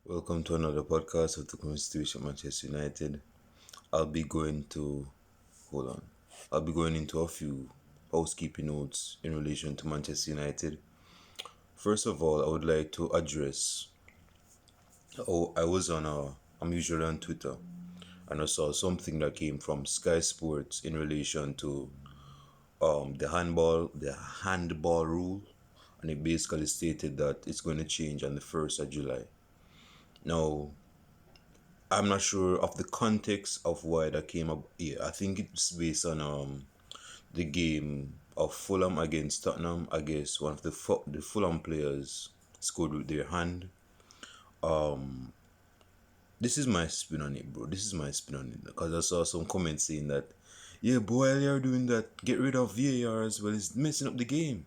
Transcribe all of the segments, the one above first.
Welcome to another podcast of the Constitution Manchester United. I'll be going to hold on. I'll be going into a few housekeeping notes in relation to Manchester United. First of all, I would like to address. I was I'm usually on Twitter, and I saw something that came from Sky Sports in relation to the handball rule, and it basically stated that it's going to change on the 1st of July. Now, I'm not sure of the context of why that came up. Yeah, I think it's based on the game of Fulham against Tottenham. I guess one of the Fulham players scored with their hand. This is my spin on it, bro. This is my spin on it because I saw some comments saying that, yeah, but while you're doing that, get rid of VAR as well. It's messing up the game.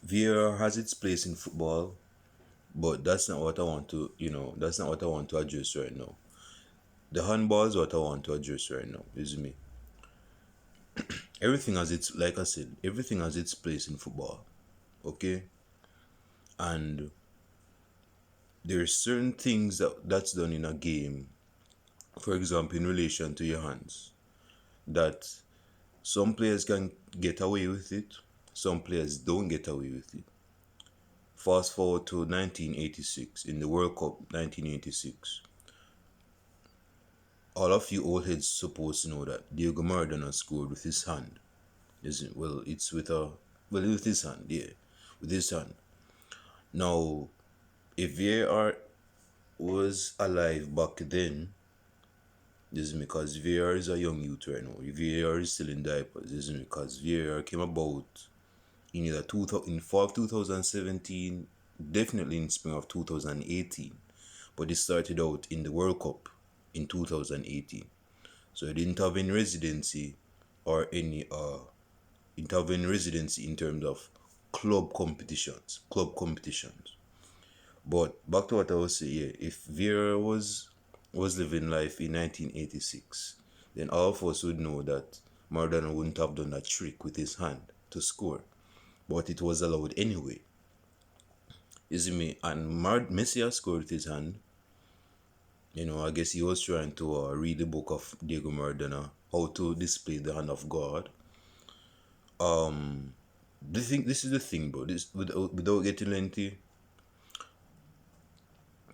VAR has its place in football, but that's not what I want to. That's not what I want to address right now. The handball is what I want to address right now, is me. Everything has its, like I said, everything has its place in football, okay? And there's certain things that's done in a game, for example, in relation to your hands, that some players can get away with it, some players don't get away with it. Fast forward to 1986, in the World Cup 1986. All of you old heads supposed to know that Diego Maradona scored with his hand. Isn't well? It's with his hand, yeah, with his hand. Now, if VAR was alive back then, this is because VAR is a young youth right now. VAR is still in diapers, isn't it? Because VAR came about in in fall of 2017, definitely in spring of 2018, but it started out in the World Cup in 2018. So it didn't have any residency or any intervene residency in terms of club competitions. But back to what I was saying, yeah, if Vieira was living life in 1986, then all of us would know that Maradona wouldn't have done that trick with his hand to score, but it was allowed anyway. You see me? And Messi has scored with his hand. I guess he was trying to read the book of Diego Maradona, how to display the hand of God. This is the thing, bro. This without getting lengthy.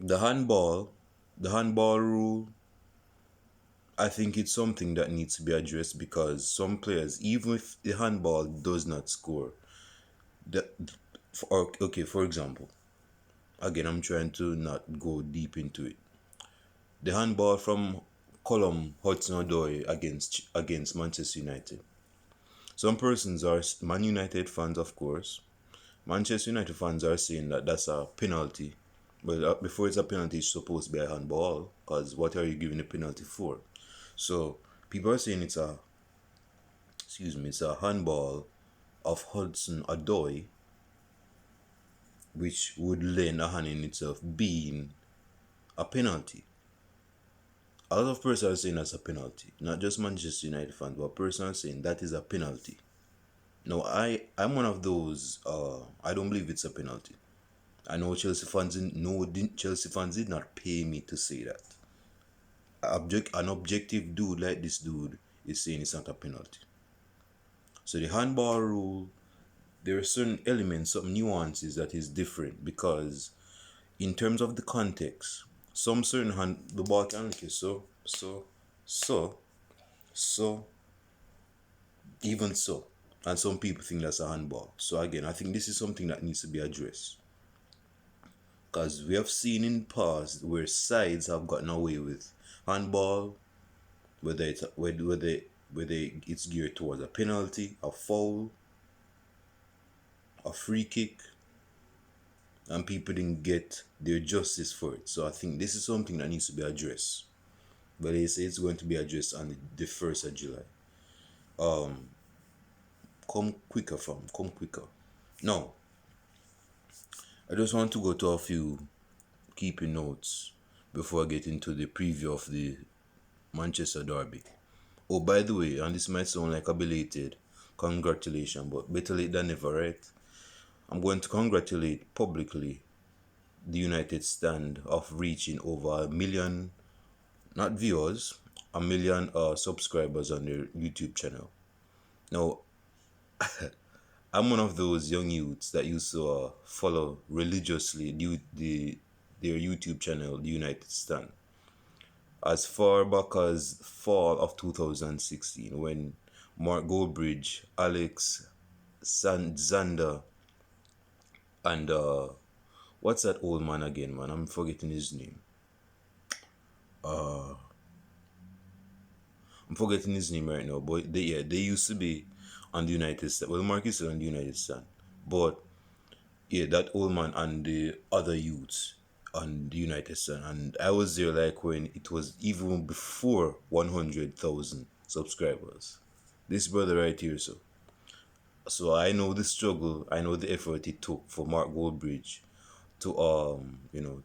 The handball, the handball rule. I think it's something that needs to be addressed because some players, even if the handball does not score, for example, again, I'm trying to not go deep into it. The handball from Colum Hudson-Odoi against Manchester United. Some persons are Man United fans, of course. Manchester United fans are saying that that's a penalty. But before it's a penalty, it's supposed to be a handball. Because what are you giving a penalty for? So people are saying it's a handball of Hudson-Odoi, which would lend a hand in itself being a penalty. A lot of persons are saying that's a penalty. Not just Manchester United fans, but persons are saying that is a penalty. No, I'm one of those. I don't believe it's a penalty. I know Chelsea fans did not pay me to say that. An objective dude like this dude is saying it's not a penalty. So the handball rule, there are certain elements, some nuances that is different because, in terms of the context, some certain the ball can look even so. And some people think that's a handball. So again, I think this is something that needs to be addressed. Because we have seen in the past where sides have gotten away with handball, whether it's geared towards a penalty, a foul, a free kick, and people didn't get their justice for it. So I think this is something that needs to be addressed. But they say it's going to be addressed on the 1st of July. Come quicker. Now, I just want to go to a few keeping notes before I get into the preview of the Manchester derby. Oh, by the way, and this might sound like a belated congratulation, but better late than never, right? I'm going to congratulate publicly the United stand of reaching over a million, not viewers, a million subscribers on their YouTube channel. Now, I'm one of those young youths that used to follow religiously their YouTube channel, the United Stand, as far back as fall of 2016 when Mark Goldbridge, Alex Zander, and what's that old man again, man? I'm forgetting his name. I'm forgetting his name right now, but they used to be on the United States. Well, Mark is still on the United States, but yeah, that old man and the other youths on the United States, and I was there like when it was even before 100,000 subscribers. This brother right here, so I know the struggle, I know the effort it took for Mark Goldbridge to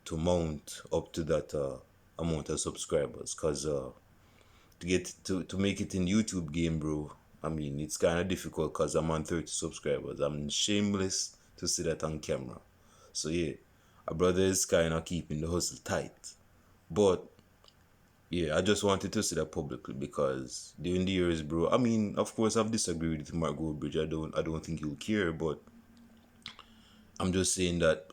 to mount up to that amount of subscribers, cause to get to make it in YouTube game, bro. I mean, it's kind of difficult because I'm on 30 subscribers. I'm shameless to see that on camera. So yeah, a brother is kind of keeping the hustle tight. But yeah, I just wanted to say that publicly because during the years, bro. I mean, of course, I've disagreed with Mark Goldbridge. I don't think he'll care, but I'm just saying that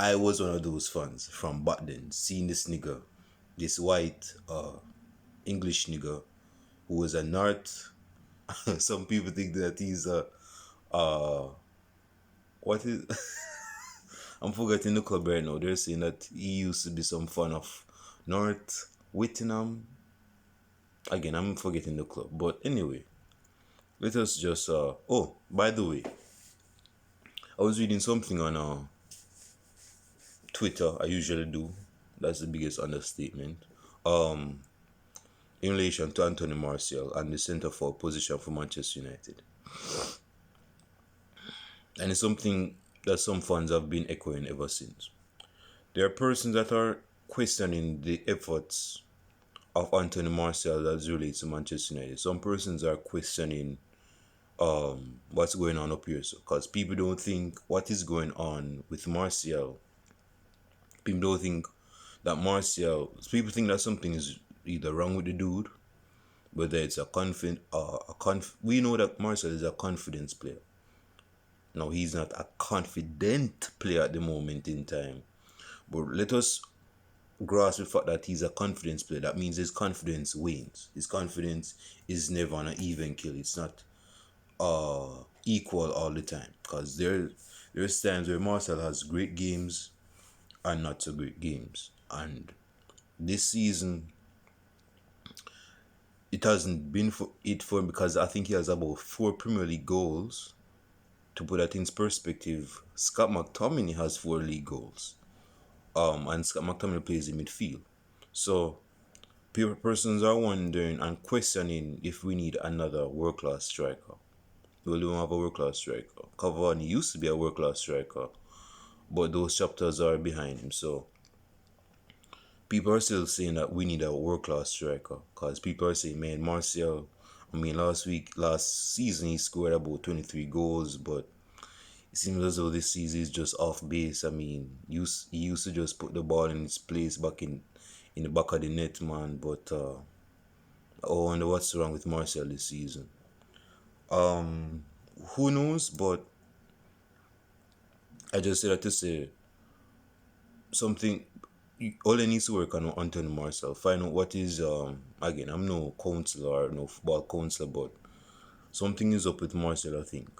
I was one of those fans from back then, seeing this nigga, this white English nigga who was a North. Some people think that he's a what is I'm forgetting the club right now. They're saying that he used to be some fan of North Whittingham. Again, I'm forgetting the club. But anyway, let us just oh, by the way, I was reading something on Twitter. I usually do. That's the biggest understatement. In relation to Anthony Martial and the centre forward position for Manchester United. And it's something that some fans have been echoing ever since. There are persons that are questioning the efforts of Anthony Martial as relates to Manchester United. Some persons are questioning what's going on up here. So, because people don't think what is going on with Martial. People don't think that Martial. People think that something is either wrong with the dude, whether it's we know that Martial is a confidence player. Now, he's not a confident player at the moment in time. But let us grasp the fact that he's a confidence player. That means his confidence wanes. His confidence is never on an even kill. It's not equal all the time. Because there's times where Martial has great games and not so great games. And this season, it hasn't been for him because I think he has about 4 Premier League goals. To put that in perspective, Scott McTominay has 4 league goals. And Scott McTominay plays in midfield. So, persons are wondering and questioning if we need another world-class striker. We don't have a world-class striker. Cavani used to be a world-class striker, but those chapters are behind him. So, people are still saying that we need a world-class striker. Because people are saying, man, Martial, I mean, last season he scored about 23 goals, but it seems as though this season is just off base. I mean, he used to just put the ball in its place back in the back of the net, man. But I wonder what's wrong with Martial this season. Who knows? But I just said that to say something. All I need to work on Anthony Martial. Find out what is again. I'm no counselor or no football counselor, but something is up with Martial, I think.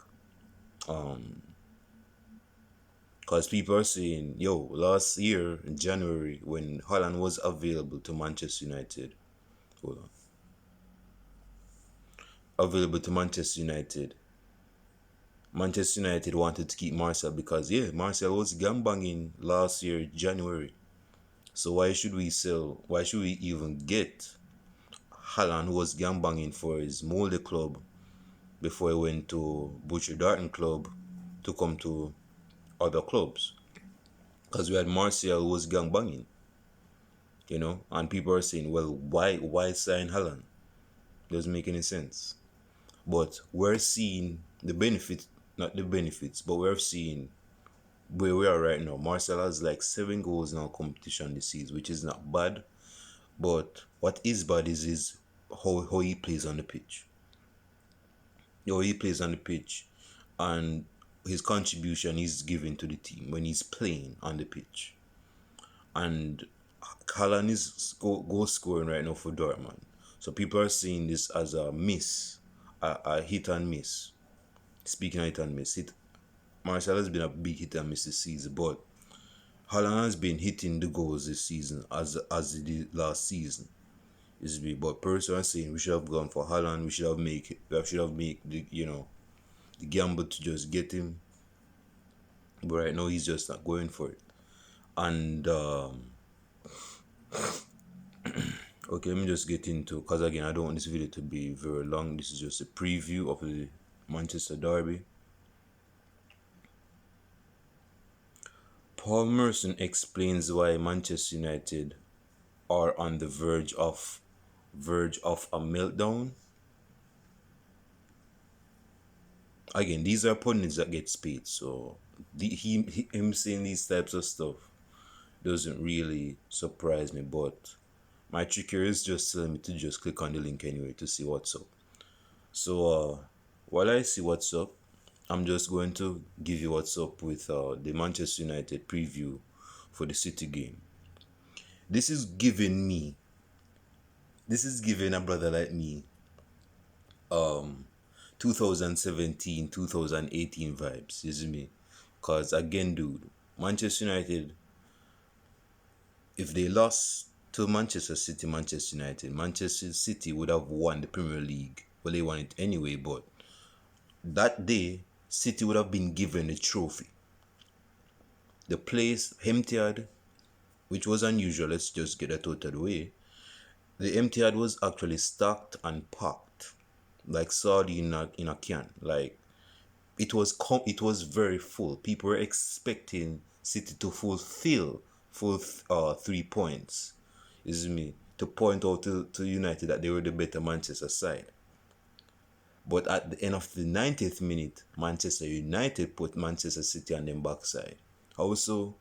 Because people are saying, yo, last year in January when Haaland was available to Manchester United, Manchester United wanted to keep Martial because Martial was gangbanging last year January. So why should we even get Haaland, who was gangbanging for his Molde club before he went to Butcher Darton club to come to other clubs? Because we had Martial, who was gangbanging, and people are saying, well, why sign Haaland? Doesn't make any sense. But we're seeing the benefits, not the benefits, but we're seeing where we are right now, Marcel has like 7 goals in our competition this season, which is not bad. But what is bad is how he plays on the pitch. How he plays on the pitch, and his contribution he's giving to the team when he's playing on the pitch. And Haaland is goal scoring right now for Dortmund. So people are seeing this as a miss, a hit and miss. Speaking of hit and miss, Marcel has been a big hit and miss this season, but Haaland has been hitting the goals this season as he did last season. But personally, I'm saying we should have gone for Haaland. We should have made the gamble to just get him. But right now he's just not going for it. And okay, let me just get into, because again I don't want this video to be very long. This is just a preview of the Manchester derby. Paul Merson explains why Manchester United are on the verge of a meltdown. Again, these are pundits that get paid, so him saying these types of stuff doesn't really surprise me. But my trick here is just telling me to just click on the link anyway to see what's up. So while I see what's up, I'm just going to give you what's up with the Manchester United preview for the City game. This is giving a brother like me 2017, 2018 vibes, you see me? Because again, dude, Manchester United, if they lost to Manchester United, Manchester City would have won the Premier League. Well, they won it anyway, but that day, City would have been given a trophy. The place emptied, which was unusual. Let's just get that out of the way. The emptied was actually stacked and packed, like sardine in a can. Like it was very full. People were expecting City to fulfill 3 points. Is me to point out to United that they were the better Manchester side. But at the end of the 90th minute, Manchester United put Manchester City on their backside. Also,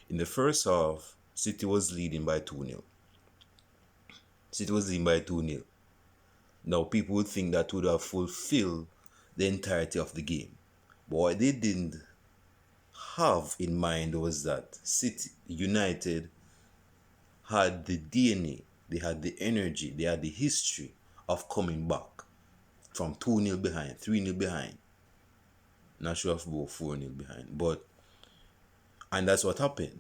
in the first half, City was leading by 2-0. Now, people would think that would have fulfilled the entirety of the game. But what they didn't have in mind was that United had the DNA, they had the energy, they had the history of coming back from 2-0 behind, 3-0 behind. Not sure if about 4-0 behind, and that's what happened.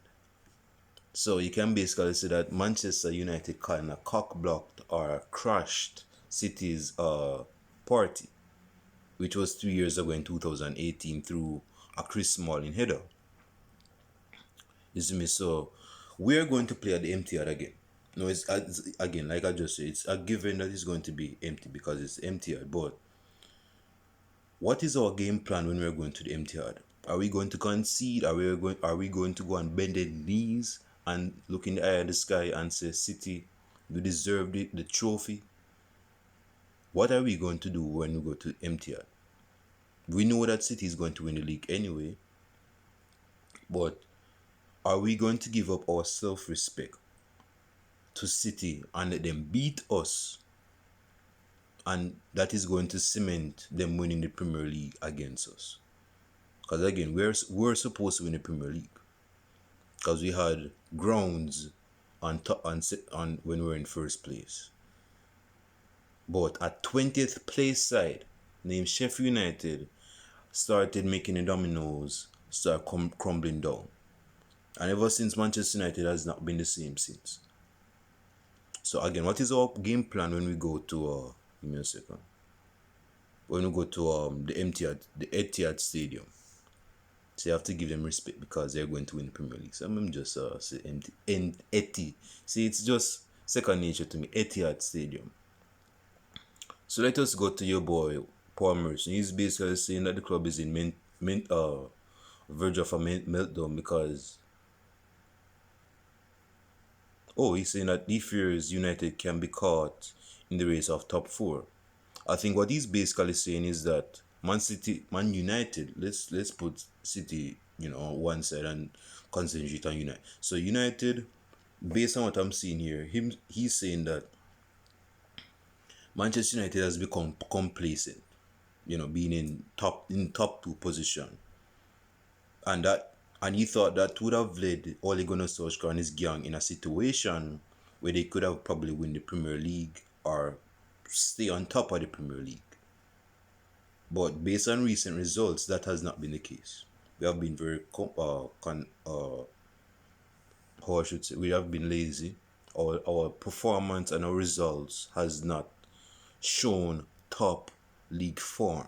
So you can basically say that Manchester United kind of cock-blocked or crashed City's party, which was 3 years ago in 2018 through a Chris Smalling header. You see me? So we are going to play at the empty yard again. No, it's again, like I just said, it's a given that it's going to be empty because it's empty yard. But what is our game plan when we're going to the empty yard? Are we going to concede? Are we going to go on bended knees and look in the eye of the sky and say, City, you deserve the trophy? What are we going to do when we go to empty yard? We know that City is going to win the league anyway, but are we going to give up our self-respect to City and let them beat us? And that is going to cement them winning the Premier League against us. Because again, we're supposed to win the Premier League. Because we had grounds on when we were in first place. But a 20th place side named Sheffield United started making the dominoes start crumbling down. And ever since, Manchester United has not been the same since. So again, what is our game plan when we go to give me a second. When we go to the Etihad Stadium? So you have to give them respect because they're going to win the Premier League. So I'm just say Etihad. See, it's just second nature to me. Etihad Stadium. So let us go to your boy Paul Merson. He's basically saying that the club is in verge of a meltdown because he's saying that he fears United can be caught in the race of top 4. I think what he's basically saying is that Man United, let's put City on one side and concentrate on United. So United, based on what I'm seeing here, he's saying that Manchester United has become complacent, being in top two position, and he thought that would have led Ole Gunnar Solskjaer and his gang in a situation where they could have probably win the Premier League or stay on top of the Premier League. But based on recent results, that has not been the case. We have been very how I should say, we have been lazy. Our performance and our results has not shown top league form.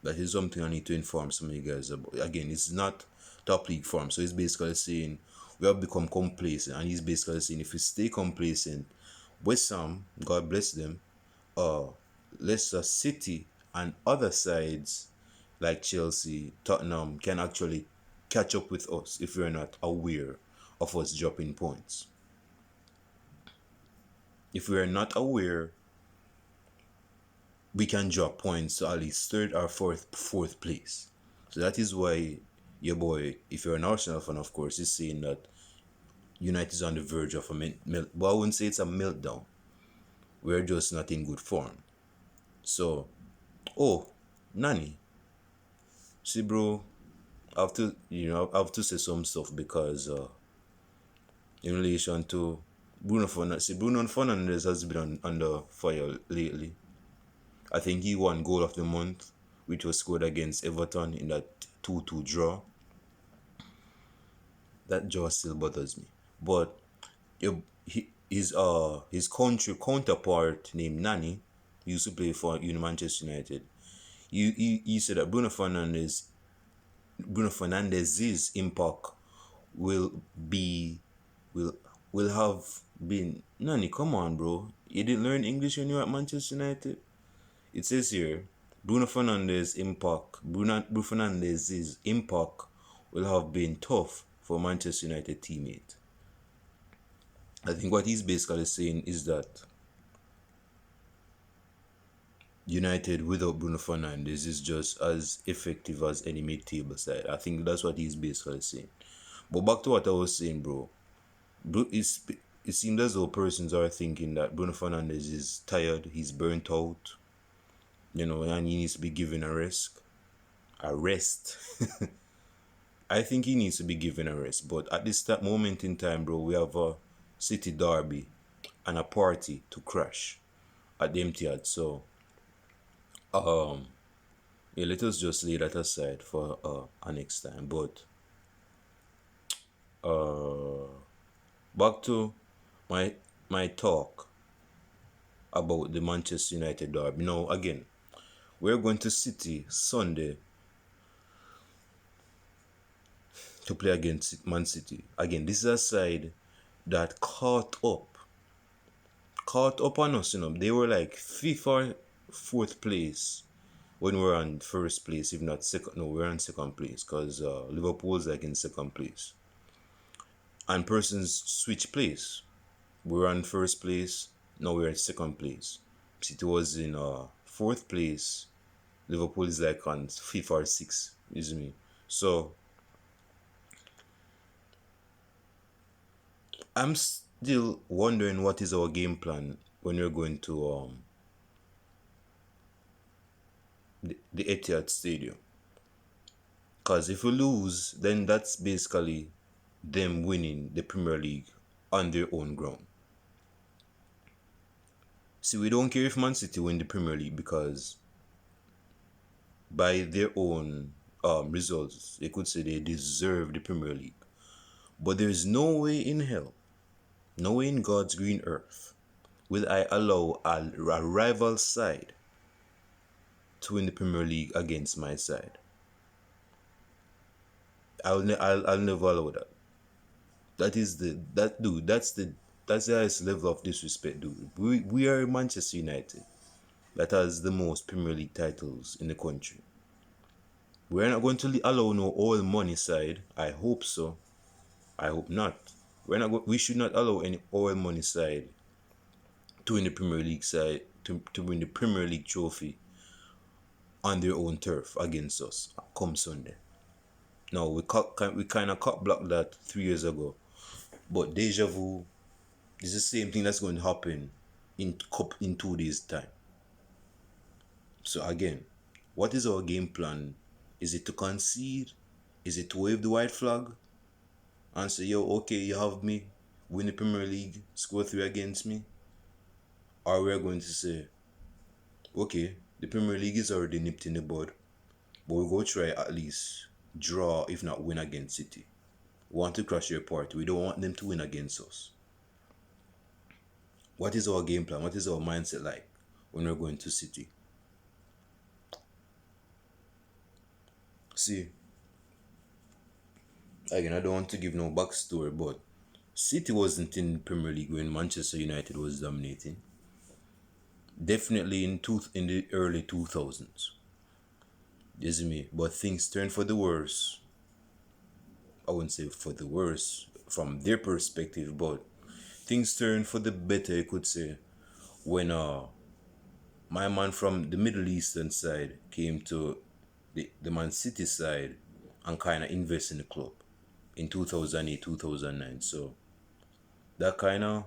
That is something I need to inform some of you guys about. Again, it's not top league form. So he's basically saying we have become complacent. And he's basically saying if we stay complacent, West Ham, God bless them, Leicester City and other sides like Chelsea, Tottenham can actually catch up with us if we're not aware of us dropping points. If we're not aware, we can drop points to at least third or fourth place. So that is why your boy, if you're an Arsenal fan, of course, is saying that United is on the verge of a but I wouldn't say it's a meltdown. We're just not in good form. So, Nani. See, bro, I have to say some stuff because in relation to Bruno Fernandes. See, Bruno Fernandes has been under fire lately. I think he won goal of the month, which was scored against Everton in that 2-2 draw. That draw still bothers me. But his country counterpart named Nani used to play for Manchester United. He said that Bruno Fernandes's impact will have been Nani. Come on, bro. You didn't learn English when you were at Manchester United. It says here, Bruno Fernandes's impact will have been tough for Manchester United teammate. I think what he's basically saying is that United without Bruno Fernandes is just as effective as any mid-table side. I think that's what he's basically saying. But back to what I was saying, bro. It seems as though persons are thinking that Bruno Fernandes is tired, he's burnt out, and he needs to be given a rest. I think he needs to be given a rest. But at this moment in time, bro, we have a City derby and a party to crash at the Etihad. So, let us just lay that aside for our next time. But back to my talk about the Manchester United derby. Now, again, we're going to City Sunday to play against Man City. Again, this is a side that caught up on us. They were like 5th or 4th place when we were on first place, if not second. No, we're on second place because Liverpool's like in second place. And persons switch place. We were on first place, now we're in second place. City was in 4th place. Liverpool is like on 5th or 6th, isn't me? So I'm still wondering what is our game plan when we're going to the Etihad Stadium. Because if we lose, then that's basically them winning the Premier League on their own ground. See, we don't care if Man City win the Premier League because by their own results, they could say they deserve the Premier League. But there's no way in hell, no way in God's green earth will I allow a rival side to win the Premier League against my side. I'll never allow that. That's the highest level of disrespect, dude. We are Manchester United that has the most Premier League titles in the country. We're not going to allow no all money side. I hope so. I hope not. We should not allow any all money side to win the Premier League side to win the Premier League trophy on their own turf against us come Sunday. No, we kind of cut blocked that 3 years ago. But Dejavou is the same thing that's going to happen in 2 days' time. So again, what is our game plan? Is it to concede? Is it to wave the white flag and say, yo, okay, you have me, win the Premier League, score 3 against me? Or we're going to say, okay, the Premier League is already nipped in the bud, but we'll go try at least draw, if not win against City. We want to crush their party. We don't want them to win against us. What is our game plan? What is our mindset like when we're going to City? See, again, I don't want to give no backstory, but City wasn't in the Premier League when Manchester United was dominating. Definitely in the early 2000s. Isn't me? But things turned for the worse. I wouldn't say for the worse from their perspective, but things turned for the better, you could say, when my man from the Middle Eastern side came to the Man City side and kind of invest in the club in 2008, 2009. So that kind of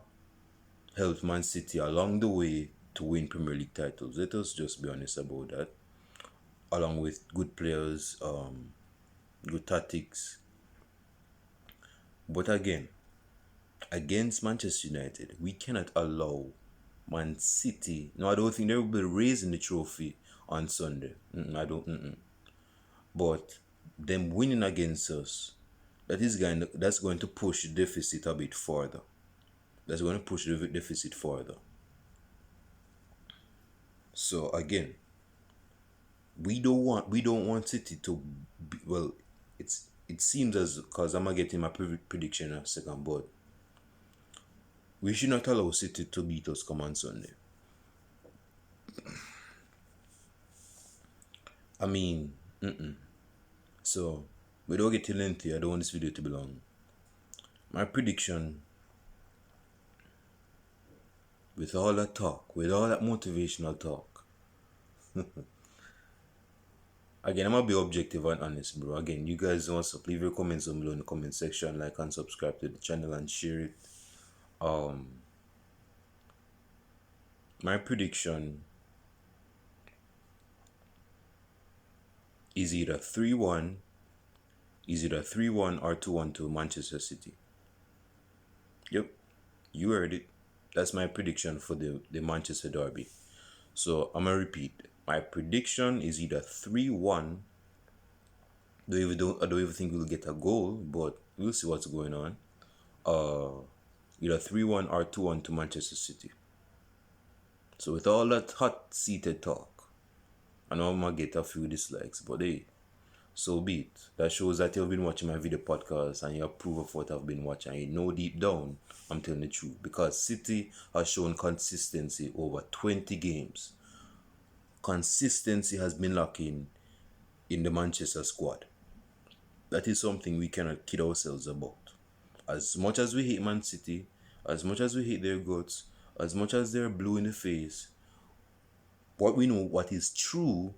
helped Man City along the way to win Premier League titles. Let us just be honest about that. Along with good players, good tactics. But again, against Manchester United, we cannot allow Man City. No, I don't think they will be raising the trophy on Sunday. I don't. But them winning against us, that's going to push the deficit a bit further. That's going to push the deficit further. So again, we don't want City to be, well, it seems as, because I'm gonna get in my prediction in a second, but we should not allow City to beat us come on Sunday. I mean, So, without getting lengthy, I don't want this video to be long. My prediction, with all that talk, with all that motivational talk, again, I'm gonna be objective and honest, bro. Again, you guys want to leave your comments down below in the comment section, like and subscribe to the channel and share it. My prediction is either 3-1 or 2-1 to Manchester City. Yep, you heard it. That's my prediction for the Manchester derby. So I'm gonna repeat. My prediction is either 3-1. I don't even think we'll get a goal, but we'll see what's going on. Either 3-1 or 2-1 to Manchester City. So with all that hot-seated talk, I know I'm gonna get a few dislikes, but hey, so be it. That shows that you've been watching my video podcast and you approve of what I've been watching. And you know deep down, I'm telling the truth. Because City has shown consistency over 20 games. Consistency has been lacking in the Manchester squad. That is something we cannot kid ourselves about. As much as we hate Man City, as much as we hate their guts, as much as they're blue in the face, what we know, what is true,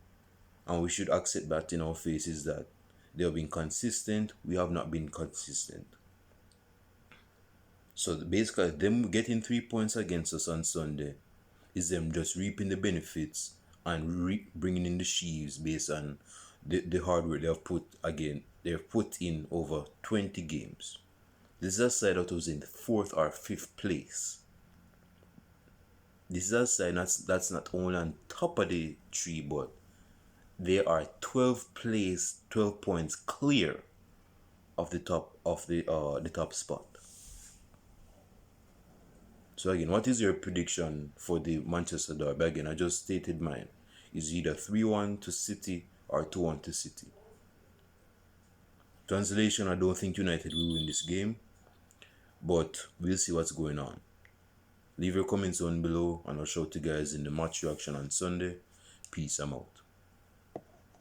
and we should accept that in our face, is that they have been consistent. We have not been consistent. So basically, them getting 3 points against us on Sunday is them just reaping the benefits and bringing in the sheaves based on the hard work they've put in over 20 games. This is a side that was in 4th or 5th place. This is a side that's not only on top of the tree, but they are 12 points clear of the top spot. So again, what is your prediction for the Manchester derby? Again, I just stated mine. Is either 3-1 to City or 2-1 to City. Translation, I don't think United will win this game, but we'll see what's going on. Leave your comments down below and I'll show you guys in the match reaction on Sunday. Peace, I'm out.